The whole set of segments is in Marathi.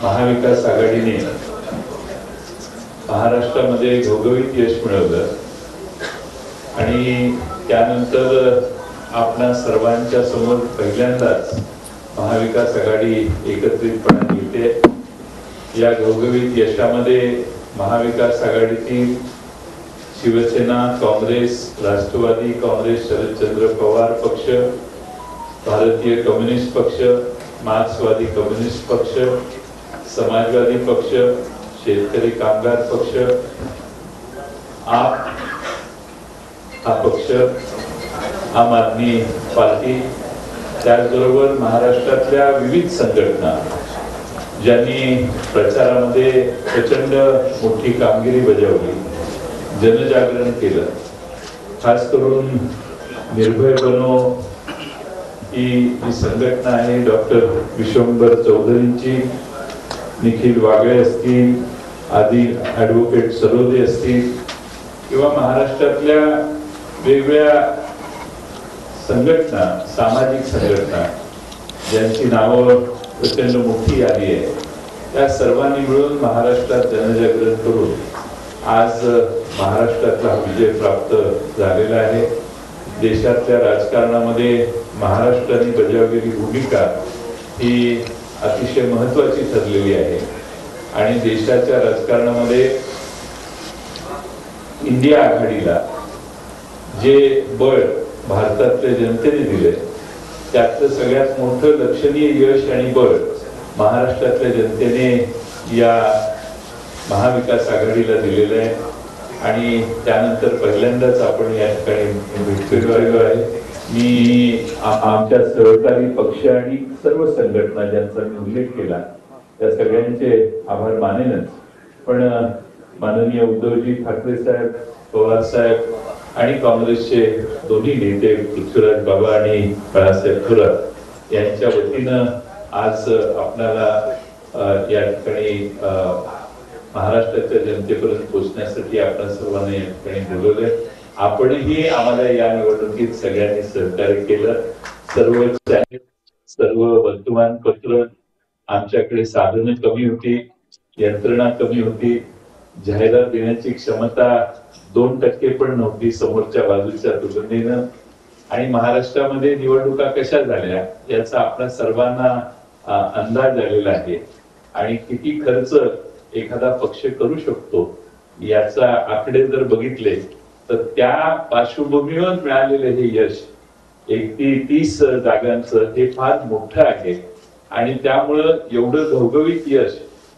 महाविकास आघाडीने महाराष्ट्रामध्ये घवघवीत यश मिळवलं आणि त्यानंतर आपल्या सर्वांच्या समोर पहिल्यांदाच महाविकास आघाडी एकत्रितपणे येते। या घवघवीत यशामध्ये महाविकास आघाडीतील शिवसेना, काँग्रेस, राष्ट्रवादी काँग्रेस, शरदचंद्र पवार पक्ष, भारतीय कम्युनिस्ट पक्ष, मार्क्सवादी कम्युनिस्ट पक्ष, समाजवादी पक्ष, शेतकरी कामगार पक्ष, आप हा पक्ष, आम आदमी पार्टी, त्याचबरोबर महाराष्ट्रातल्या विविध संघटना ज्यांनी प्रचारामध्ये प्रचंड मोठी कामगिरी बजावली, जनजागरण केलं। खास करून निर्भय बनो ही जी संघटना आहे, डॉक्टर विश्वंभर चौधरींची, निखिल वागळे असतील, आदी ॲडव्होकेट सरोदे असतील किंवा महाराष्ट्रातल्या वेगवेगळ्या संघटना, सामाजिक संघटना ज्यांची नावं प्रचंड मोठी आली आहे, त्या सर्वांनी मिळून महाराष्ट्रात जनजागरण करून आज महाराष्ट्रातला विजय प्राप्त झालेला आहे। देशातल्या राजकारणामध्ये महाराष्ट्राने बजावलेली भूमिका ही अतिशय महत्त्वाची ठरलेली आहे आणि देशाच्या राजकारणामध्ये इंडिया आघाडीला जे बळ भारतातल्या जनतेने दिले, त्यातलं सगळ्यात मोठं लक्षणीय यश आणि बळ महाराष्ट्रातल्या जनतेने या महाविकास आघाडीला दिलेलं आहे आणि त्यानंतर पहिल्यांदाच आपण या ठिकाणी भेटलेलो आहे। मी आमच्या सहकारी पक्ष आणि सर्व संघटना ज्यांचा मी उल्लेख केला त्या सगळ्यांचे आभार मानेनच, पण माननीय उद्धवजी ठाकरे साहेब, पवार साहेब आणि काँग्रेसचे दोन्ही नेते पृथ्वीराज बाबा आणि बाळासाहेब थोरात यांच्या वतीनं आज आपल्याला या ठिकाणी महाराष्ट्राच्या जनतेपर्यंत पोहोचण्यासाठी आपण सर्वांनी या ठिकाणी बोलवले। आपणही आम्हाला या निवडणुकीत सगळ्यांनी सहकार्य केलं। सर्व वर्तमानपत्र, आमच्याकडे साधनं कमी होती, यंत्रणा कमी होती, जाहिरात देण्याची क्षमता 2% पण नव्हती समोरच्या बाजूच्या तुलनेनं, आणि महाराष्ट्रामध्ये निवडणुका कशा झाल्या याचा आपल्या सर्वांना अंदाज आलेला आहे आणि किती खर्च एखादा पक्ष करू शकतो याचा आकडे जर बघितले तर त्या पार्श्वभूमीवर मिळालेले हे यश 31 जागांचं हे फार मोठं आहे आणि त्यामुळं एवढं घवघवीत यश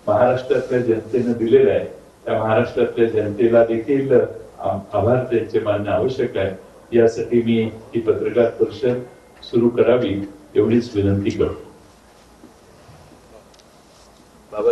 महाराष्ट्रातल्या जनतेने दिलेलं आहे। त्या महाराष्ट्रातल्या जनतेला देखील आभार त्यांचे मानणे आवश्यक आहे। यासाठी मी ही पत्रकार परिषद सुरू करावी एवढीच विनंती करतो। बाबा